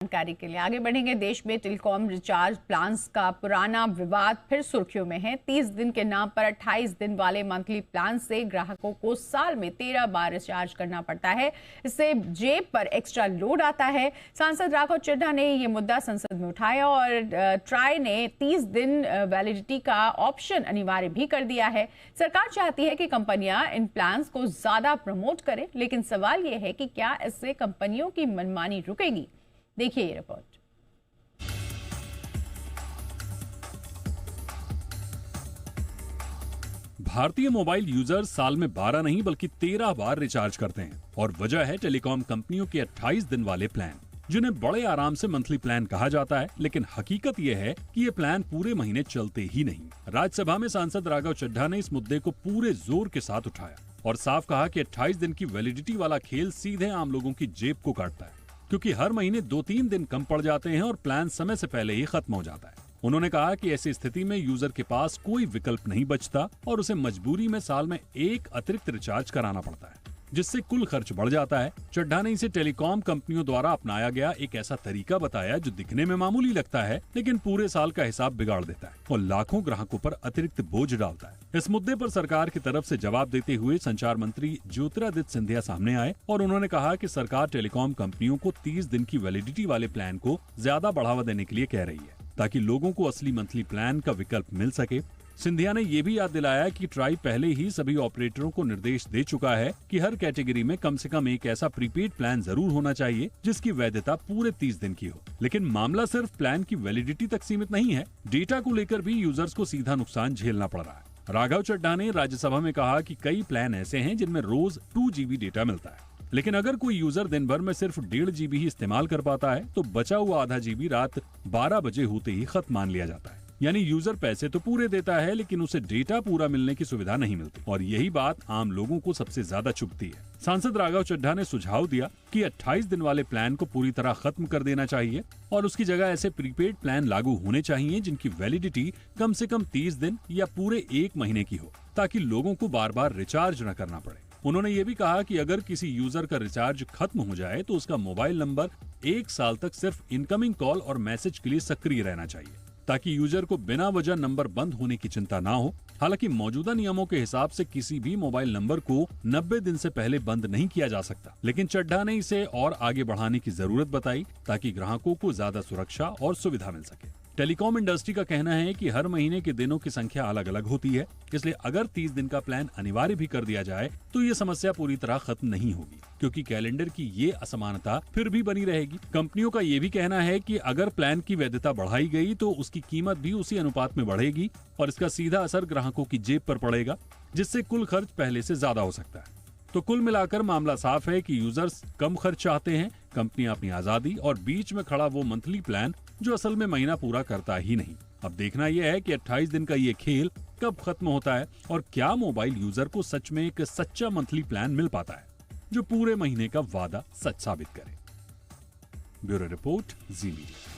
जानकारी के लिए। आगे बढ़ेंगे। देश में टेलीकॉम रिचार्ज प्लान्स का पुराना विवाद फिर सुर्खियों में है। 30 दिन के नाम पर 28 दिन वाले मंथली प्लान से ग्राहकों को साल में 13 बार रिचार्ज करना पड़ता है। इससे जेब पर एक्स्ट्रा लोड आता है। सांसद राघव चड्ढा ने ये मुद्दा संसद में उठाया और ट्राई ने 30 दिन वैलिडिटी का ऑप्शन अनिवार्य भी कर दिया है। सरकार चाहती है कि कंपनियां इन प्लान्स को ज्यादा प्रमोट करें, लेकिन सवाल यह है कि क्या इससे कंपनियों की मनमानी रुकेगी। देखिए ये रिपोर्ट। भारतीय मोबाइल यूजर साल में 12 नहीं बल्कि 13 बार रिचार्ज करते हैं और वजह है टेलीकॉम कंपनियों के 28 दिन वाले प्लान, जिन्हें बड़े आराम से मंथली प्लान कहा जाता है। लेकिन हकीकत यह है कि ये प्लान पूरे महीने चलते ही नहीं। राज्यसभा में सांसद राघव चड्ढा ने इस मुद्दे को पूरे जोर के साथ उठाया और साफ कहा कि 28 दिन की वैलिडिटी वाला खेल सीधे आम लोगों की जेब को काटता है, क्योंकि हर महीने 2-3 दिन कम पड़ जाते हैं और प्लान समय से पहले ही खत्म हो जाता है। उन्होंने कहा कि ऐसी स्थिति में यूजर के पास कोई विकल्प नहीं बचता और उसे मजबूरी में साल में एक अतिरिक्त रिचार्ज कराना पड़ता है, जिससे कुल खर्च बढ़ जाता है। चड्ढा ने इसे टेलीकॉम कंपनियों द्वारा अपनाया गया एक ऐसा तरीका बताया जो दिखने में मामूली लगता है, लेकिन पूरे साल का हिसाब बिगाड़ देता है और लाखों ग्राहकों पर अतिरिक्त बोझ डालता है। इस मुद्दे पर सरकार की तरफ से जवाब देते हुए संचार मंत्री ज्योतिरादित्य सिंधिया सामने आए और उन्होंने कहा कि सरकार टेलीकॉम कंपनियों को 30 दिन की वैलिडिटी वाले प्लान को ज्यादा बढ़ावा देने के लिए कह रही है, ताकि लोगों को असली मंथली प्लान का विकल्प मिल सके। सिंधिया ने यह भी याद दिलाया कि ट्राई पहले ही सभी ऑपरेटरों को निर्देश दे चुका है कि हर कैटेगरी में कम से कम एक ऐसा प्रीपेड प्लान जरूर होना चाहिए जिसकी वैधता पूरे 30 दिन की हो। लेकिन मामला सिर्फ प्लान की वैलिडिटी तक सीमित नहीं है। डेटा को लेकर भी यूजर्स को सीधा नुकसान झेलना पड़ रहा है। राघव चड्ढा ने राज्यसभा में कहा कि कई प्लान ऐसे हैं जिनमें रोज 2 GB डेटा मिलता है, लेकिन अगर कोई यूजर दिन भर में सिर्फ 1.5 GB ही इस्तेमाल कर पाता है तो बचा हुआ आधा GB रात 12 बजे होते ही खत्म मान लिया जाता है। यानी यूजर पैसे तो पूरे देता है, लेकिन उसे डेटा पूरा मिलने की सुविधा नहीं मिलती और यही बात आम लोगों को सबसे ज्यादा चुभती है। सांसद राघव चड्ढा ने सुझाव दिया कि 28 दिन वाले प्लान को पूरी तरह खत्म कर देना चाहिए और उसकी जगह ऐसे प्रीपेड प्लान लागू होने चाहिए जिनकी वैलिडिटी कम से कम 30 दिन या पूरे 1 महीने की हो, ताकि लोगों को बार बार रिचार्ज न करना पड़े। उन्होंने ये भी कहा कि अगर किसी यूजर का रिचार्ज खत्म हो जाए तो उसका मोबाइल नंबर 1 साल तक सिर्फ इनकमिंग कॉल और मैसेज के लिए सक्रिय रहना चाहिए, ताकि यूजर को बिना वजह नंबर बंद होने की चिंता ना हो। हालांकि मौजूदा नियमों के हिसाब से किसी भी मोबाइल नंबर को 90 दिन से पहले बंद नहीं किया जा सकता, लेकिन चड्ढा ने इसे और आगे बढ़ाने की जरूरत बताई ताकि ग्राहकों को ज्यादा सुरक्षा और सुविधा मिल सके। टेलीकॉम इंडस्ट्री का कहना है कि हर महीने के दिनों की संख्या अलग अलग होती है, इसलिए अगर 30 दिन का प्लान अनिवार्य भी कर दिया जाए तो ये समस्या पूरी तरह खत्म नहीं होगी, क्योंकि कैलेंडर की ये असमानता फिर भी बनी रहेगी। कंपनियों का ये भी कहना है कि अगर प्लान की वैधता बढ़ाई गई तो उसकी कीमत भी उसी अनुपात में बढ़ेगी और इसका सीधा असर ग्राहकों की जेब पर पड़ेगा, जिससे कुल खर्च पहले से ज्यादा हो सकता है। तो कुल मिलाकर मामला साफ है कि यूजर्स कम खर्च चाहते हैं, कंपनियां अपनी आजादी और बीच में खड़ा वो मंथली प्लान जो असल में महीना पूरा करता ही नहीं। अब देखना यह है कि 28 दिन का ये खेल कब खत्म होता है और क्या मोबाइल यूजर को सच में एक सच्चा मंथली प्लान मिल पाता है जो पूरे महीने का वादा सच साबित करे। ब्यूरो रिपोर्ट, जी मीडिया।